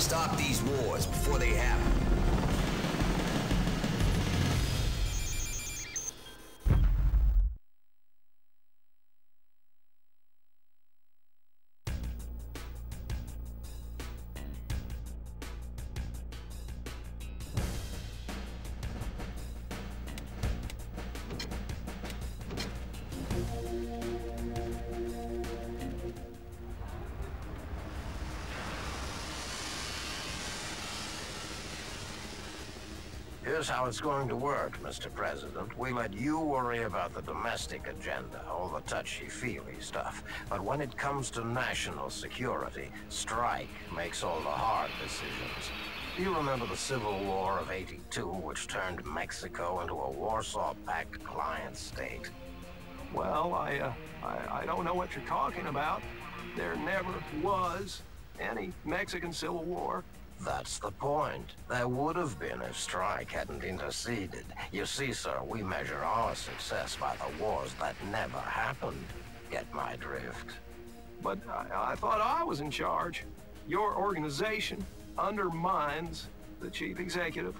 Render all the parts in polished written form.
stop these wars before they happen. Here's how it's going to work, Mr. President. We let you worry about the domestic agenda, all the touchy-feely stuff. But when it comes to national security, Strike makes all the hard decisions. Do you remember the Civil War of '82, which turned Mexico into a Warsaw Pact client state? Well, I don't know what you're talking about. There never was any Mexican Civil War. That's the point. There would have been if Strike hadn't interceded. You see, sir, we measure our success by the wars that never happened. Get my drift? But I thought I was in charge. Your organization undermines the chief executive.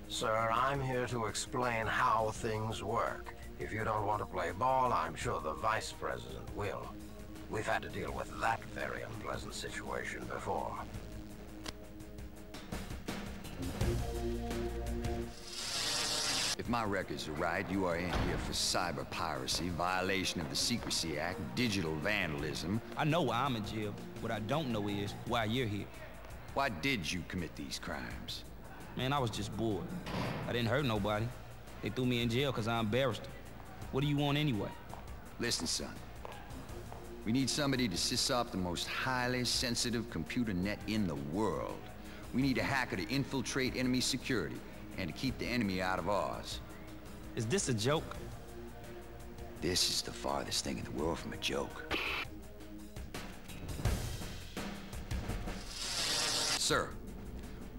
Sir, I'm here to explain how things work. If you don't want to play ball, I'm sure the vice president will. We've had to deal with that very unpleasant situation before. If my records are right, you are in here for cyber piracy, violation of the Secrecy Act, digital vandalism. I know why I'm in jail. What I don't know is why you're here. Why did you commit these crimes? Man, I was just bored. I didn't hurt nobody. They threw me in jail because I embarrassed them. What do you want anyway? Listen, son. We need somebody to sys-op the most highly sensitive computer net in the world. We need a hacker to infiltrate enemy security and to keep the enemy out of ours. Is this a joke? This is the farthest thing in the world from a joke. Sir,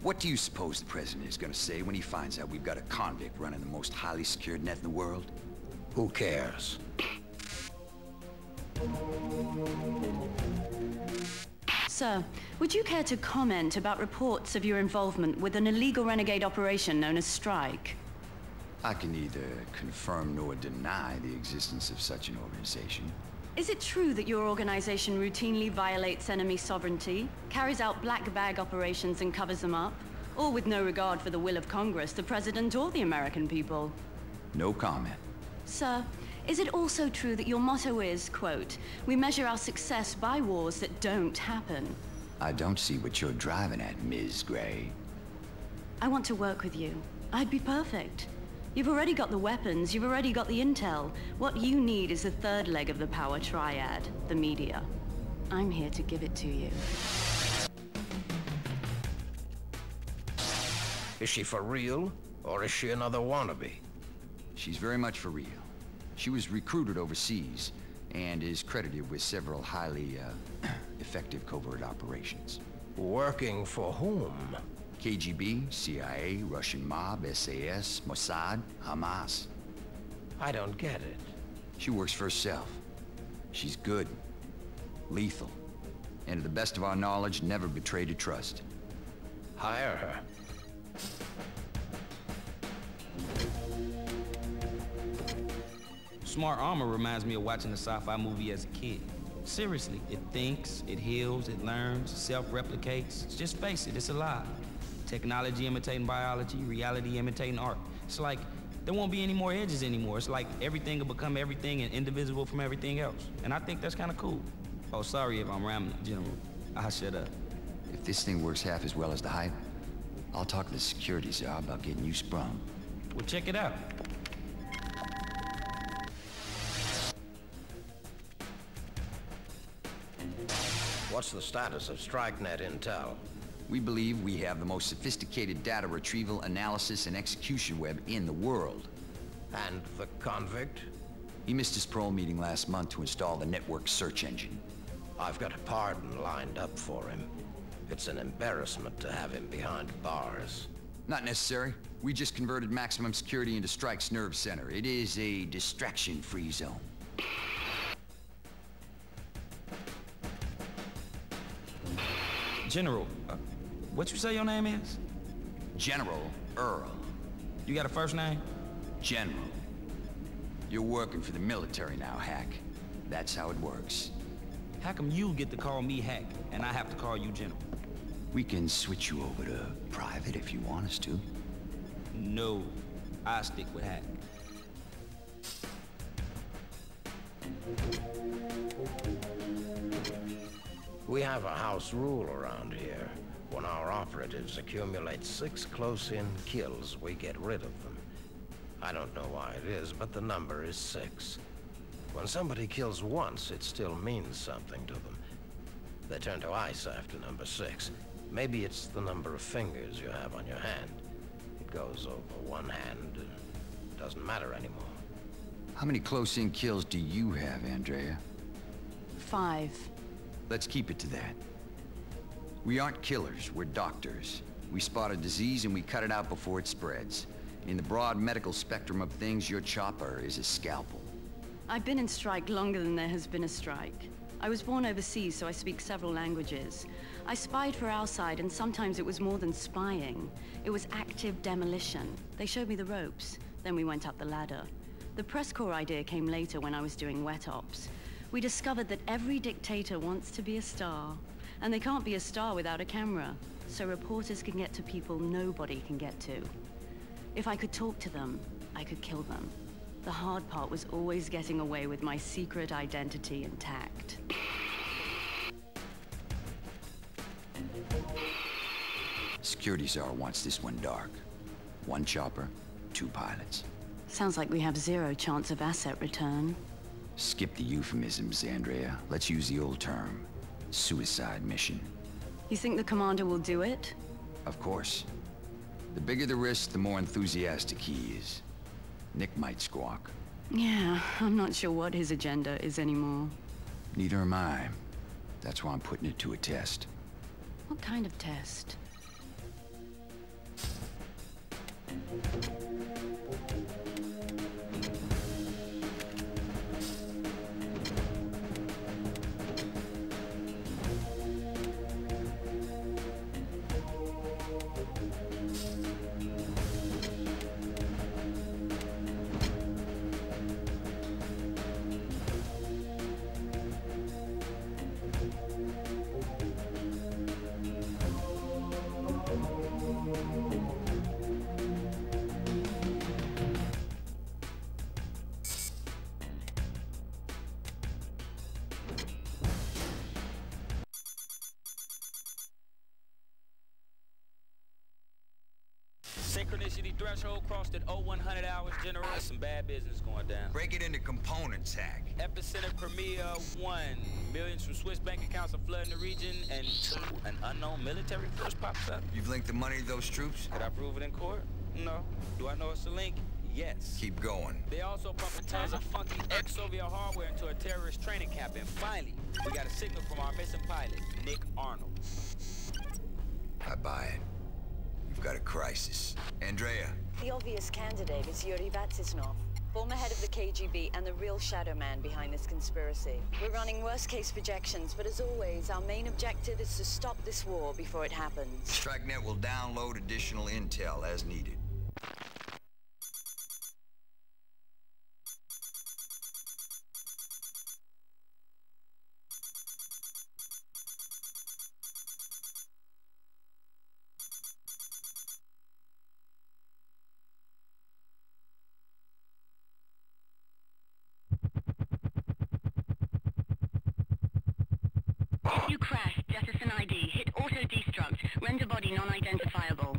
what do you suppose the president is going to say when he finds out we've got a convict running the most highly secured net in the world? Who cares? Sir, would you care to comment about reports of your involvement with an illegal renegade operation known as Strike? I can neither confirm nor deny the existence of such an organization. Is it true that your organization routinely violates enemy sovereignty, carries out black bag operations and covers them up? All with no regard for the will of Congress, the President, or the American people? No comment. Sir, is it also true that your motto is, quote, "We measure our success by wars that don't happen"? I don't see what you're driving at, Ms. Gray. I want to work with you. I'd be perfect. You've already got the weapons, you've already got the intel. What you need is the third leg of the power triad, the media. I'm here to give it to you. Is she for real, or is she another wannabe? She's very much for real. She was recruited overseas and is credited with several highly effective covert operations. Working for whom? KGB, CIA, Russian mob, SAS, Mossad, Hamas. I don't get it. She works for herself. She's good, lethal, and to the best of our knowledge, never betrayed a trust. Hire her. Smart armor reminds me of watching a sci-fi movie as a kid. Seriously, it thinks, it heals, it learns, self-replicates. Just face it, it's alive. Technology imitating biology, reality imitating art. It's like there won't be any more edges anymore. It's like everything will become everything and indivisible from everything else. And I think that's kind of cool. Oh, sorry if I'm rambling, General. I'll shut up. If this thing works half as well as the hype, I'll talk to the security czar about getting you sprung. Well, check it out. What's the status of StrikeNet intel? We believe we have the most sophisticated data retrieval, analysis, and execution web in the world. And the convict? He missed his parole meeting last month to install the network search engine. I've got a pardon lined up for him. It's an embarrassment to have him behind bars. Not necessary. We just converted maximum security into Strike's nerve center. It is a distraction-free zone. General, What you say your name is? General Earl. You got a first name? General. You're working for the military now, Hack. That's how it works. How come you get to call me Hack, and I have to call you General? We can switch you over to private if you want us to. No, I stick with Hack. We have a house rule around here. When our operatives accumulate 6 close-in kills, we get rid of them. I don't know why it is, but the number is 6. When somebody kills once, it still means something to them. They turn to ice after number 6. Maybe it's the number of fingers you have on your hand. It goes over one hand and doesn't matter anymore. How many close-in kills do you have, Andrea? 5. Let's keep it to that. We aren't killers, we're doctors. We spot a disease and we cut it out before it spreads. In the broad medical spectrum of things, your chopper is a scalpel. I've been in strike longer than there has been a strike. I was born overseas, so I speak several languages. I spied for our side, and sometimes it was more than spying. It was active demolition. They showed me the ropes. Then we went up the ladder. The press corps idea came later when I was doing wet ops. We discovered that every dictator wants to be a star. And they can't be a star without a camera. So reporters can get to people nobody can get to. If I could talk to them, I could kill them. The hard part was always getting away with my secret identity intact. Security Czar wants this one dark. 1 chopper, 2 pilots. Sounds like we have 0 chance of asset return. Skip the euphemisms, Andrea. Let's use the old term. Suicide mission. You think the commander will do it? Of course. The bigger the risk, the more enthusiastic he is. Nick might squawk. Yeah, I'm not sure what his agenda is anymore. Neither am I. That's why I'm putting it to a test. What kind of test? Synchronicity threshold crossed at 0100 hours. General, some bad business going down. Break it into components, Hack. Epicenter Premier 1. Millions from Swiss bank accounts are flooding the region, and 2, an unknown military force pops up. You've linked the money to those troops? Could I prove it in court? No. Do I know it's a link? Yes. Keep going. They also pumping tons of funky ex-Soviet hardware into a terrorist training camp, and finally, we got a signal from our missing pilot, Nick Arnold. I buy it. You've got a crisis. Andrea. The obvious candidate is Yuri Vatsisnov, former head of the KGB and the real shadow man behind this conspiracy. We're running worst-case projections, but as always, our main objective is to stop this war before it happens. StrikeNet will download additional intel as needed. You crashed. Jettison ID. Hit auto-destruct. Render body non-identifiable.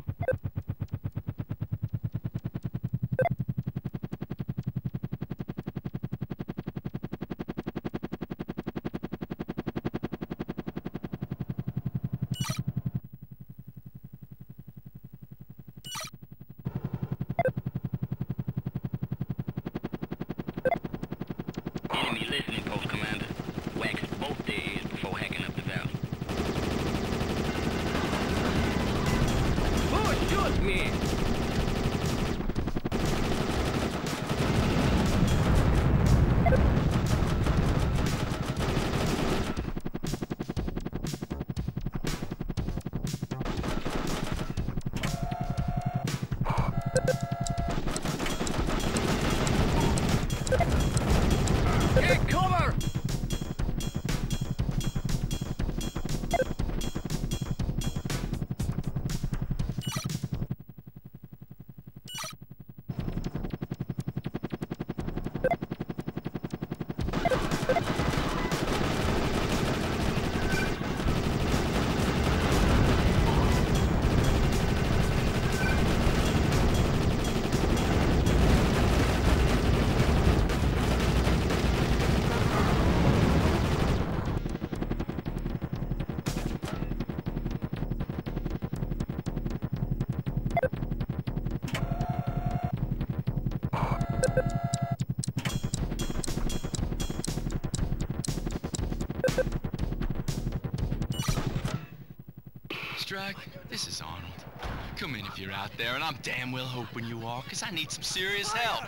Enemy listening post, Commander. Wax both their ears before hacking up the valley. Oh, shoot, man! extract? This is Arnold. Come in if you're out there, and I'm damn well hoping you are, because I need some serious help.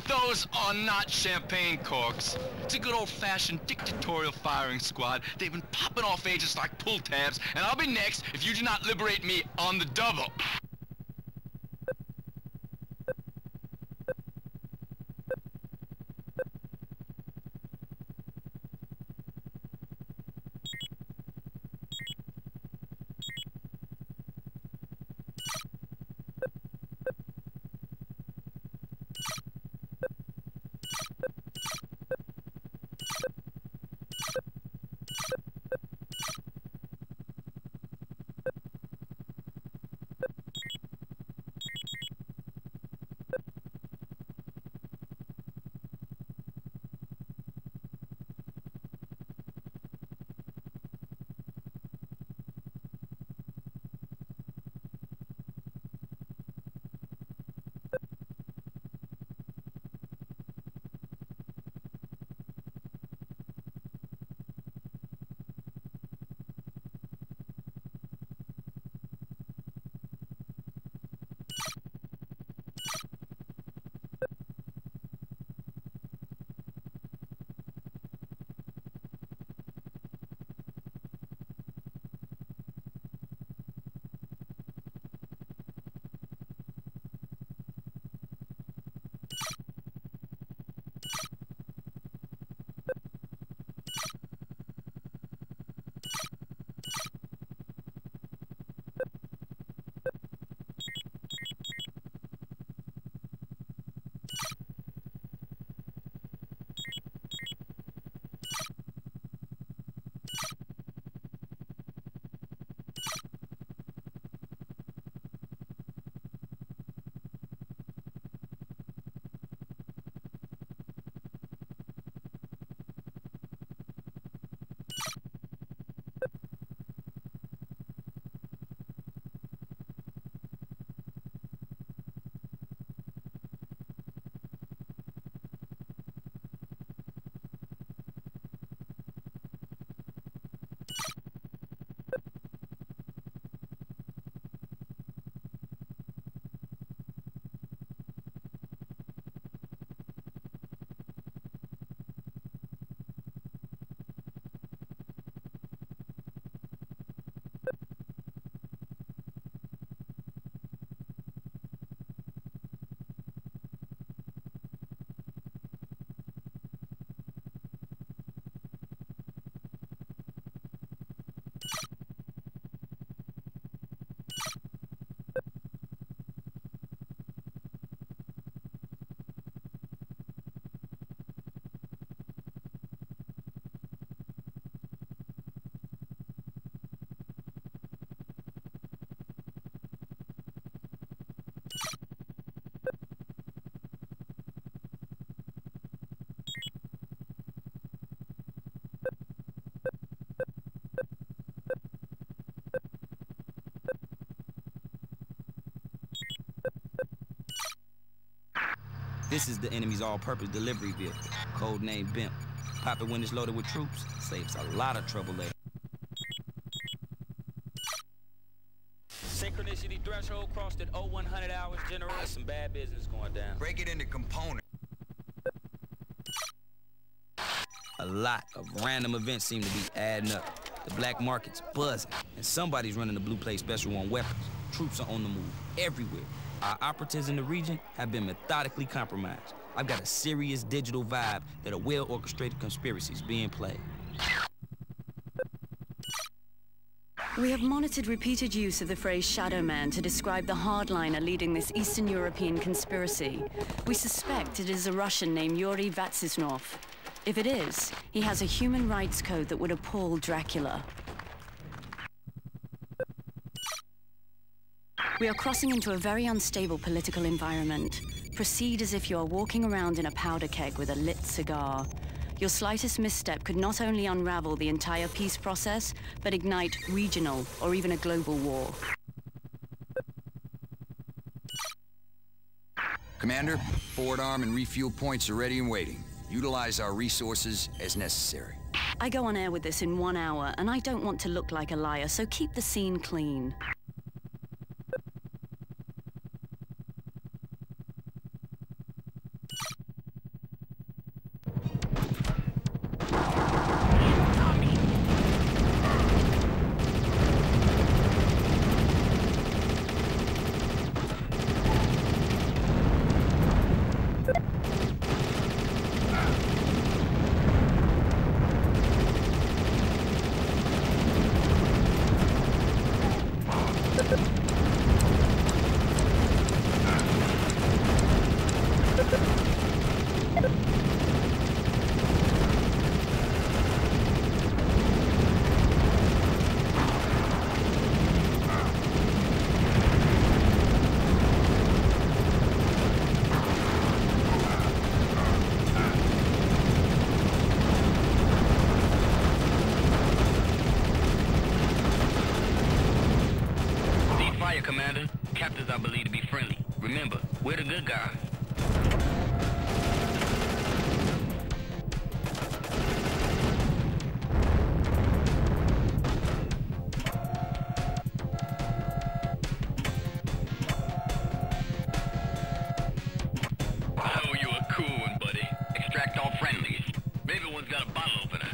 Those are not champagne corks. It's a good old-fashioned dictatorial firing squad. They've been popping off agents like pull tabs, and I'll be next if you do not liberate me on the double. This is the enemy's all-purpose delivery vehicle, codenamed BIMP. Pop it when it's loaded with troops, saves a lot of trouble later. Synchronicity threshold crossed at 0100 hours, General. There's some bad business going down. Break it into components. A lot of random events seem to be adding up. The black market's buzzing, and somebody's running the Blue Plate Special on weapons. Troops are on the move everywhere. Our operatives in the region have been methodically compromised. I've got a serious digital vibe that a well-orchestrated conspiracy is being played. We have monitored repeated use of the phrase Shadow Man to describe the hardliner leading this Eastern European conspiracy. We suspect it is a Russian named Yuri Vatsisnov. If it is, he has a human rights code that would appall Dracula. We are crossing into a very unstable political environment. Proceed as if you are walking around in a powder keg with a lit cigar. Your slightest misstep could not only unravel the entire peace process, but ignite regional or even a global war. Commander, forward arm and refuel points are ready and waiting. Utilize our resources as necessary. I go on air with this in 1 hour, and I don't want to look like a liar, so keep the scene clean. Commander. Captains I believe to be friendly. Remember, we're the good guys. Oh, you a cool one, buddy. Extract all friendlies. Maybe one's got a bottle opener.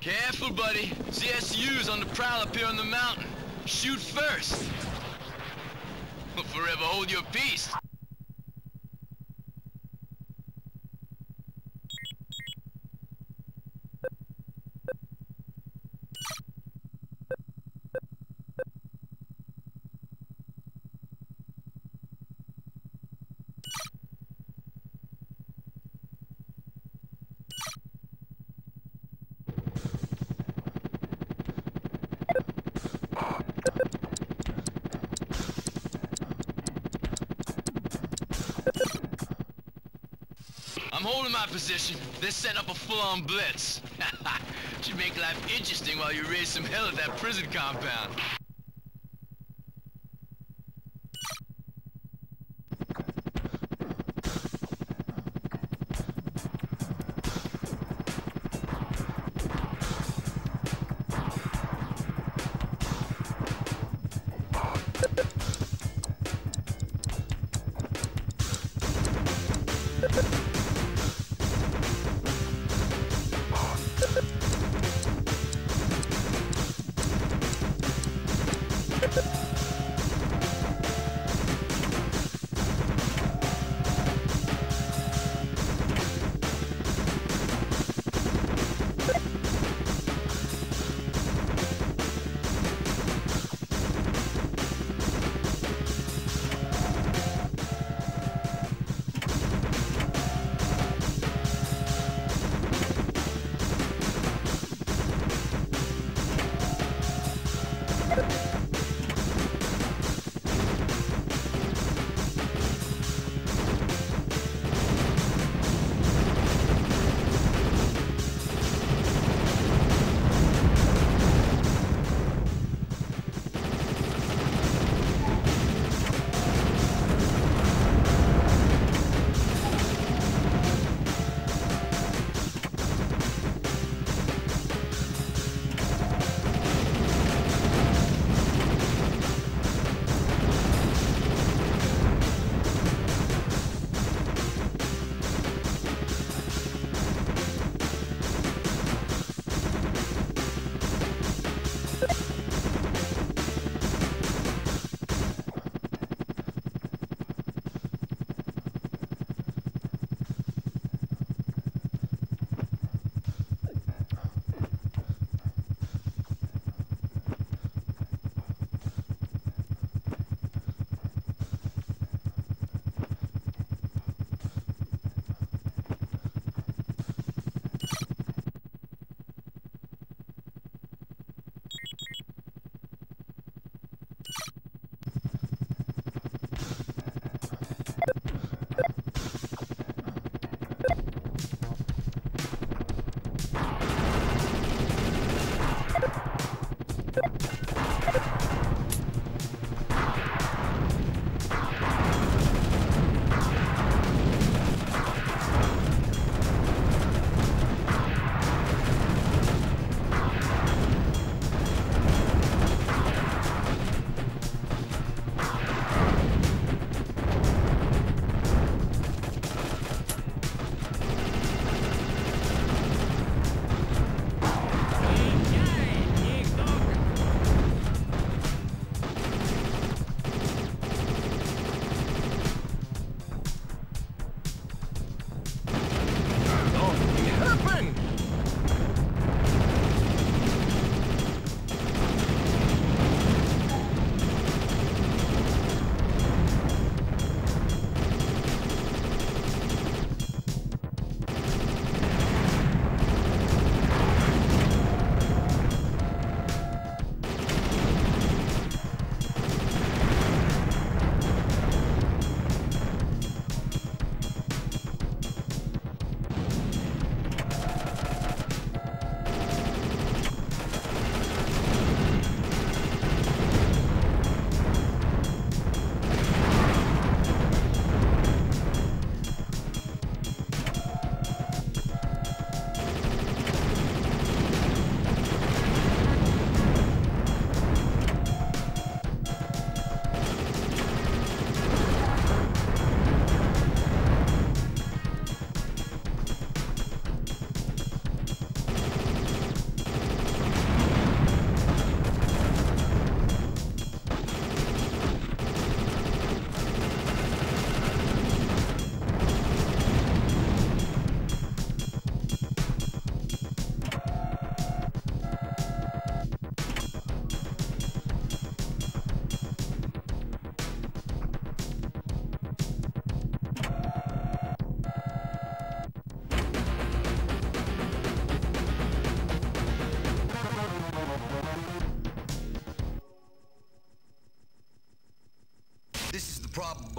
Careful, buddy. CSU's on the prowl up here on the mountain. Shoot first. We'll forever hold your peace. I'm holding my position. They're setting up a full-on blitz. Should make life interesting while you raise some hell at that prison compound.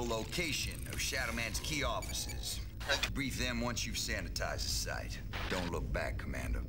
possible location of Shadow Man's key offices. Brief them once you've sanitized the site. Don't look back, Commander.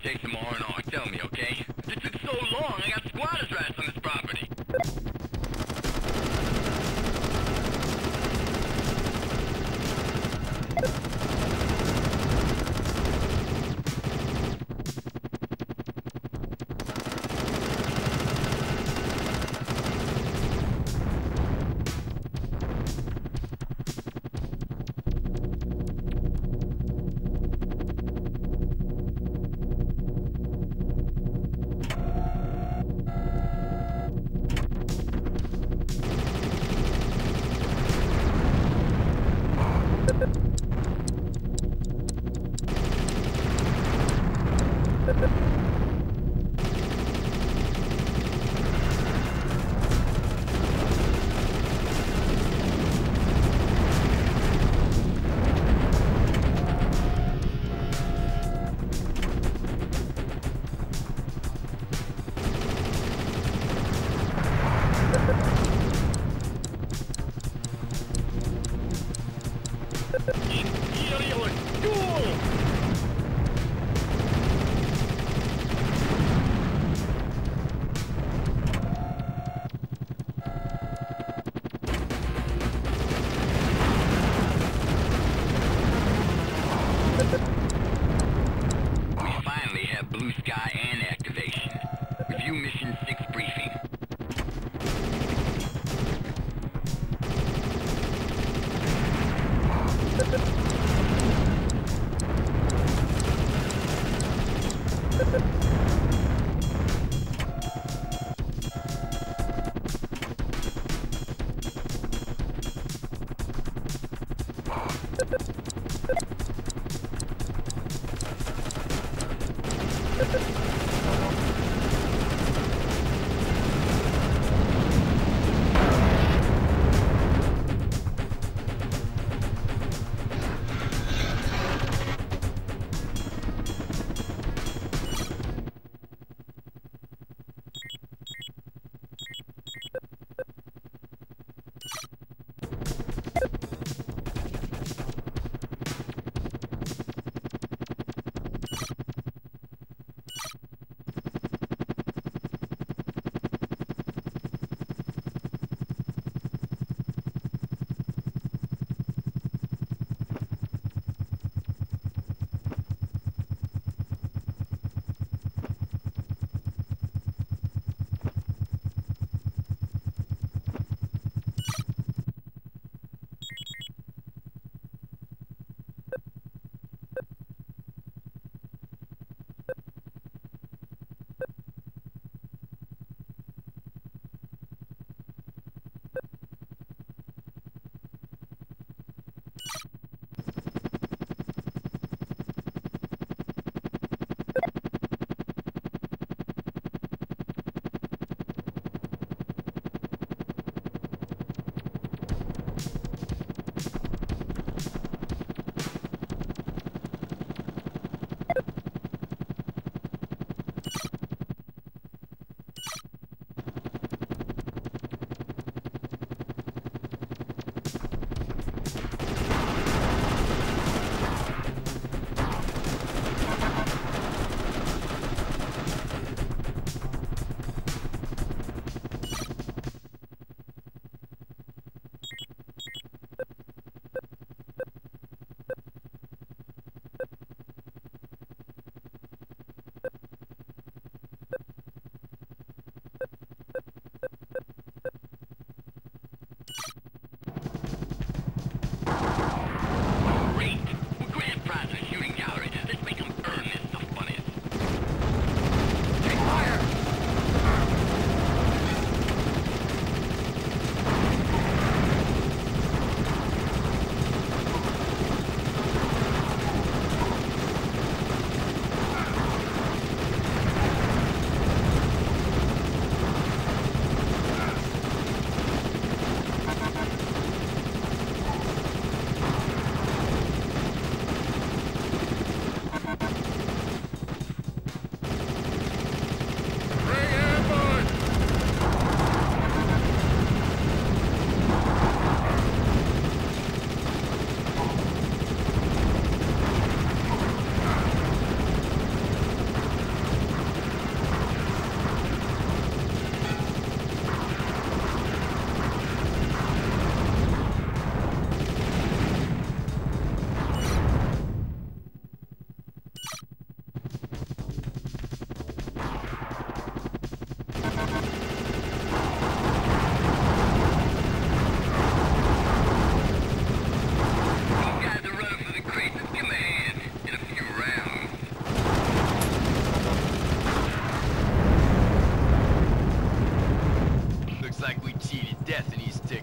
take some R&R. Tell me, okay? This took so long, I got squatters' rights on this property.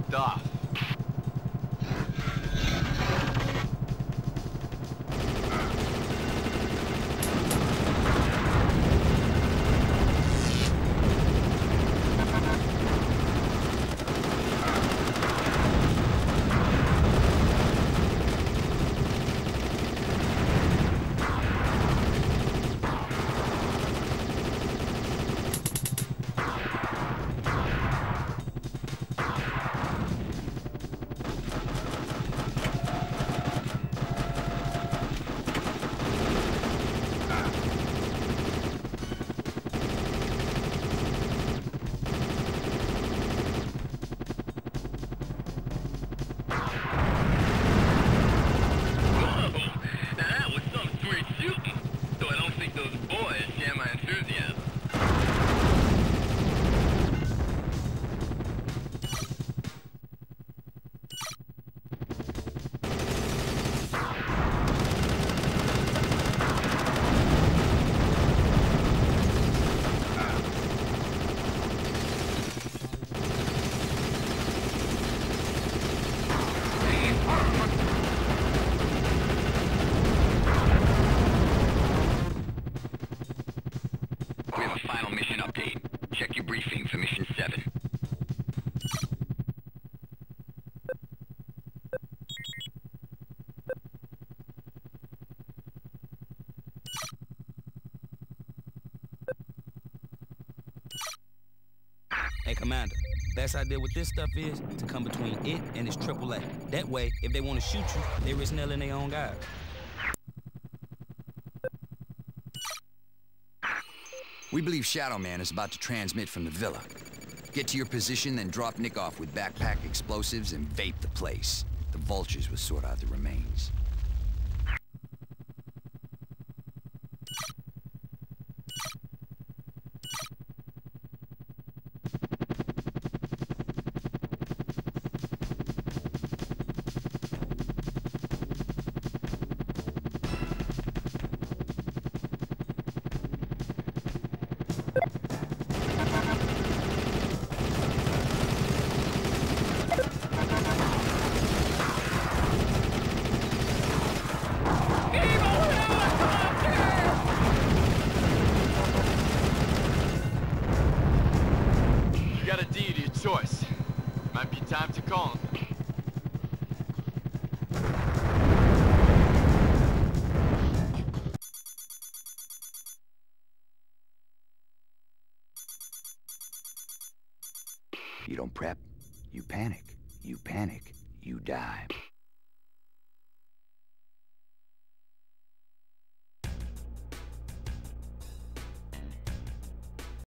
stuff. Hey, Commander, best idea with this stuff is to come between it and its AAA. That way, if they want to shoot you, they risk nailing their own guys. We believe Shadow Man is about to transmit from the villa. Get to your position, then drop Nick off with backpack explosives and vape the place. The vultures will sort out the remains. Choice. Might be time to call him. You don't prep, you panic. You panic, you die.